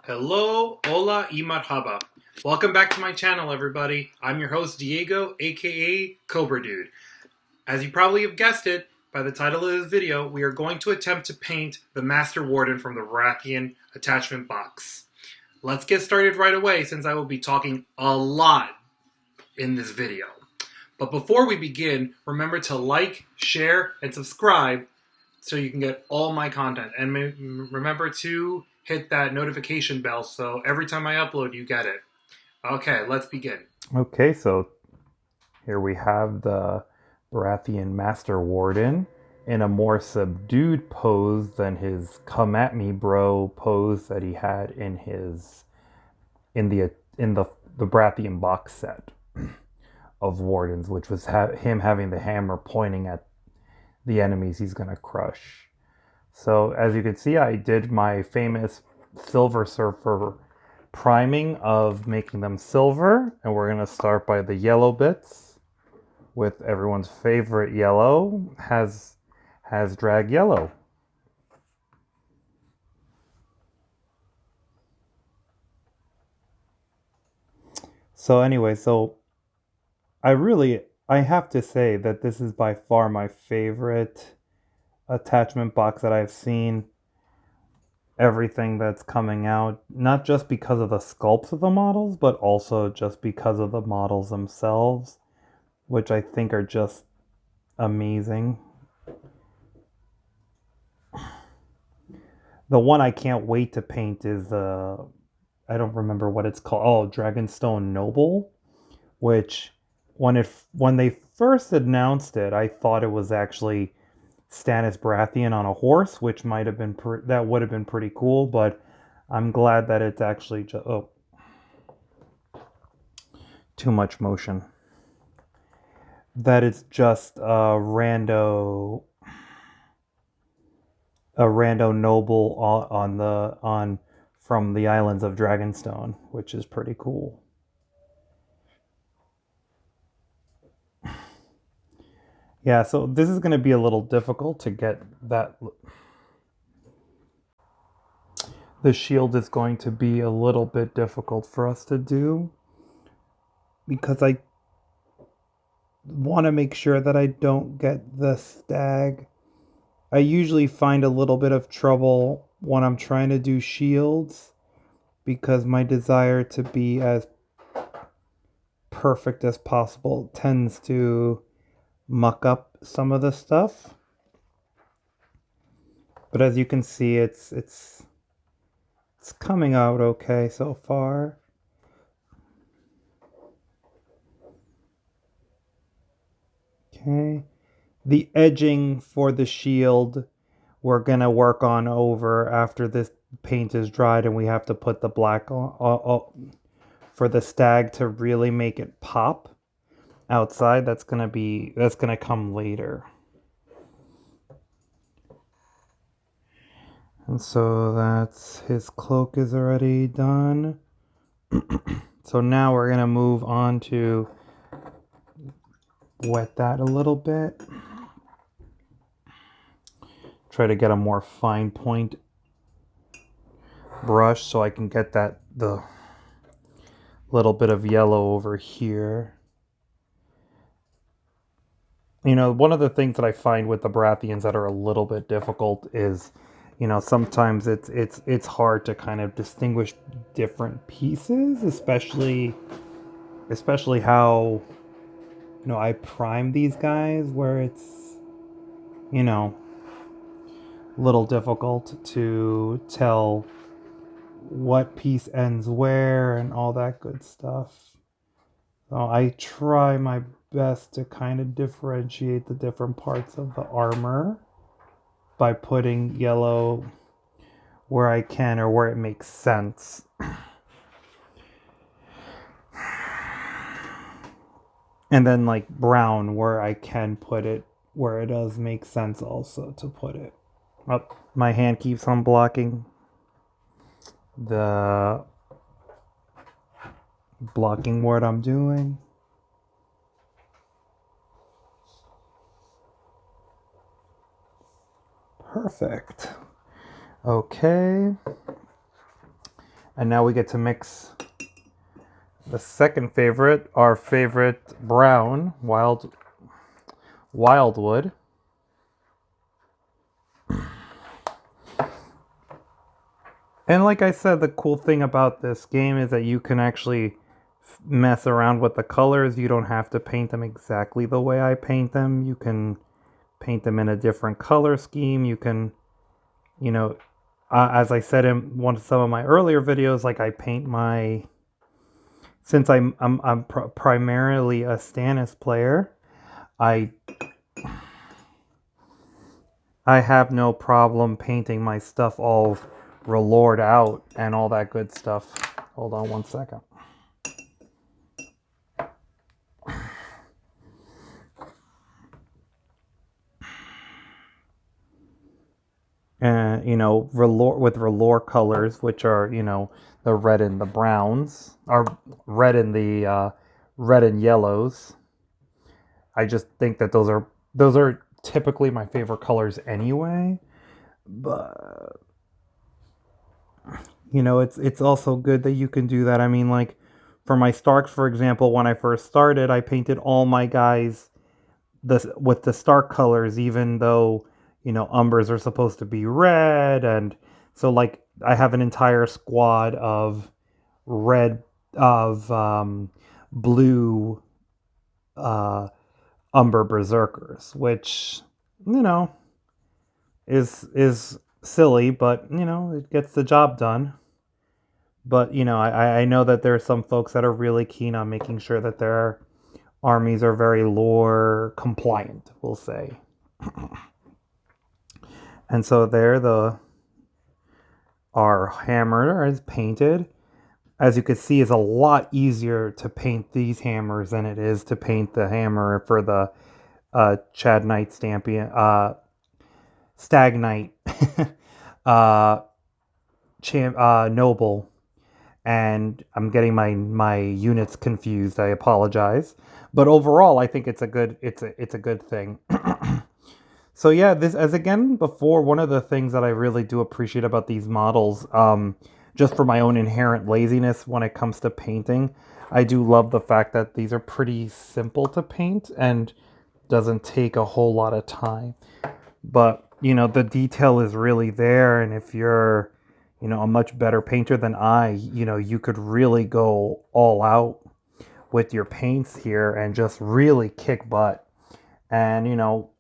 Hello, hola y marhaba. Welcome back to my channel, everybody. I'm your host, Diego, aka Cobra Dude. As you probably have guessed it, by the title of this video, we are going to attempt to paint the Master Warden from the Baratheon attachment box. Let's get started right away, since I will be talking a lot in this video. But before we begin, remember to like, share, and subscribe so you can get all my content. And remember to hit that notification bell so every time I upload, you get it. Okay, let's begin. Okay, so here we have the Baratheon Master Warden in a more subdued pose than his "come at me, bro" pose that he had in the Baratheon box set of wardens, which was him having the hammer pointing at the enemies he's gonna crush. So as you can see, I did my famous Silver Surfer priming of making them silver, and we're going to start by the yellow bits with everyone's favorite yellow, has drag yellow. So anyway, I have to say that this is by far my favorite attachment box that I've seen. Everything that's coming out, not just because of the sculpts of the models, but also just because of the models themselves, which I think are just amazing. The one I can't wait to paint is I don't remember what it's called. Oh, Dragonstone Noble, which when they first announced it, I thought it was actually Stannis Baratheon on a horse, which might have been that would have been pretty cool, but I'm glad that it's actually just too much motion. That it's just a rando noble on from the islands of Dragonstone, which is pretty cool. Yeah, so this is going to be a little difficult to get that. The shield is going to be a little bit difficult for us to do because I want to make sure that I don't get the stag. I usually find a little bit of trouble when I'm trying to do shields because my desire to be as perfect as possible tends to muck up some of the stuff. But as you can see, it's coming out okay so far. Okay. The edging for the shield we're gonna work on over after this paint is dried, and we have to put the black on for the stag to really make it pop outside. That's gonna come later. And so that's his cloak is already done. So now we're gonna move on to wet that a little bit. Try to get a more fine point brush so I can get the little bit of yellow over here. You know, one of the things that I find with the Baratheons that are a little bit difficult is, you know, sometimes it's hard to kind of distinguish different pieces, especially how, you know, I prime these guys where it's, you know, a little difficult to tell what piece ends where and all that good stuff. So I try my best to kind of differentiate the different parts of the armor by putting yellow where I can or where it makes sense. And then like brown where I can put it where it does make sense also to put it. Oh, my hand keeps on blocking what I'm doing. Perfect. Okay. And now we get to mix the second favorite, our favorite brown, Wildwood. And like I said, the cool thing about this game is that you can actually mess around with the colors. You don't have to paint them exactly the way I paint them. You can paint them in a different color scheme. You can, you know, as I said in some of my earlier videos, like I paint my, since I'm primarily a Stannis player, I have no problem painting my stuff all Relored out and all that good stuff. Hold on one second. And, you know, with Relore colors, which are, you know, the red and the browns, or red and the red and yellows. I just think that those are typically my favorite colors anyway. But you know, it's also good that you can do that. I mean, like for my Starks, for example, when I first started, I painted all my guys with the Stark colors, even though, you know, Umbers are supposed to be red, and so like I have an entire squad of blue Umber Berserkers, which, you know, is silly, but you know, it gets the job done. But you know, I know that there are some folks that are really keen on making sure that their armies are very lore compliant, we'll say. And so there, our hammer is painted. As you can see, it's a lot easier to paint these hammers than it is to paint the hammer for the Chad Knight Stampion, Stag Knight Noble. And I'm getting my units confused. I apologize, but overall, I think it's a good thing. So yeah, this, as again before, one of the things that I really do appreciate about these models, just for my own inherent laziness when it comes to painting, I do love the fact that these are pretty simple to paint and doesn't take a whole lot of time. But you know, the detail is really there, and if you're, you know, a much better painter than I, you know, you could really go all out with your paints here and just really kick butt. And, you know,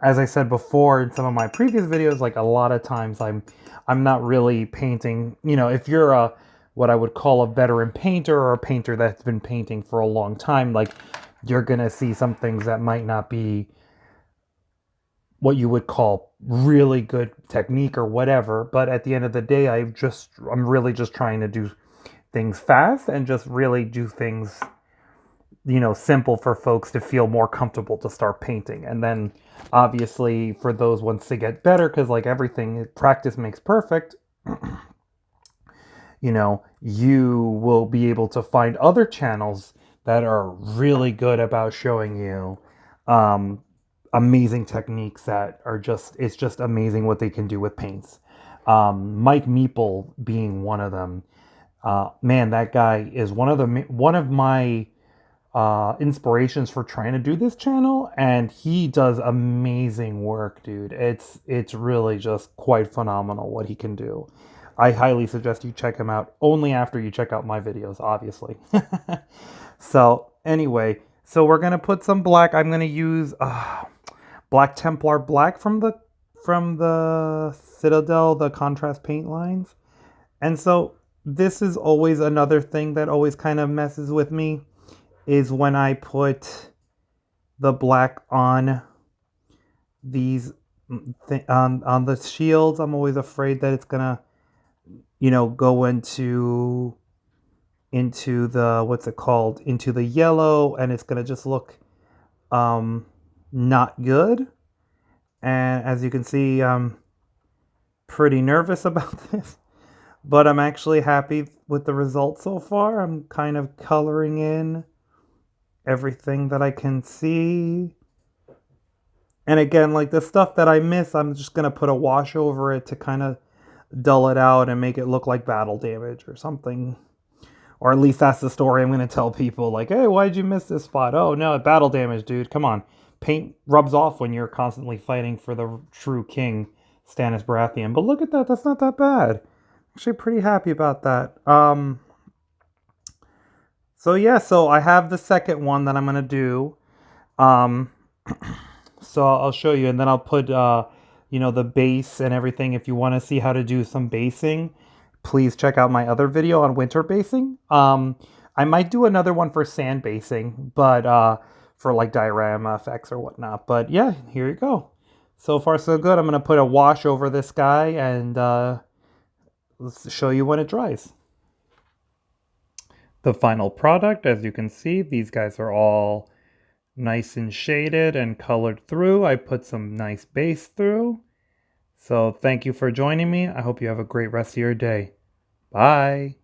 as I said before in some of my previous videos, like a lot of times I'm not really painting, you know, if you're what I would call a veteran painter or a painter that's been painting for a long time, like you're going to see some things that might not be what you would call really good technique or whatever. But at the end of the day, I'm really just trying to do things fast and just really do things, you know, simple for folks to feel more comfortable to start painting. And then obviously for those once they get better, because like everything, practice makes perfect, you know, you will be able to find other channels that are really good about showing you amazing techniques that are it's just amazing what they can do with paints. Mike Meeple being one of them. Man, that guy is one of my inspirations for trying to do this channel, and he does amazing work, dude. It's really just quite phenomenal what he can do. I highly suggest you check him out, only after you check out my videos, obviously. So anyway, so we're gonna put some black. I'm gonna use Black Templar Black from the Citadel, the contrast paint lines. And so this is always another thing that always kind of messes with me, is when I put the black on these on the shields. I'm always afraid that it's gonna, you know, go into the, what's it called, into the yellow, and it's gonna just look not good. And as you can see, I'm pretty nervous about this, but I'm actually happy with the results so far. I'm kind of coloring in everything that I can see. And again, like the stuff that I miss, I'm just going to put a wash over it to kind of dull it out and make it look like battle damage or something. Or at least that's the story I'm going to tell people. Like, hey, why'd you miss this spot? Oh, no, battle damage, dude. Come on. Paint rubs off when you're constantly fighting for the true king, Stannis Baratheon. But look at that. That's not that bad. Actually pretty happy about that. So yeah, so I have the second one that I'm going to do. So I'll show you, and then I'll put, the base and everything. If you want to see how to do some basing, please check out my other video on winter basing. I might do another one for sand basing, but for like diorama effects or whatnot. But yeah, here you go. So far so good. I'm going to put a wash over this guy and let's show you when it dries. The final product, as you can see, these guys are all nice and shaded and colored through. I put some nice base through. So thank you for joining me. I hope you have a great rest of your day. Bye.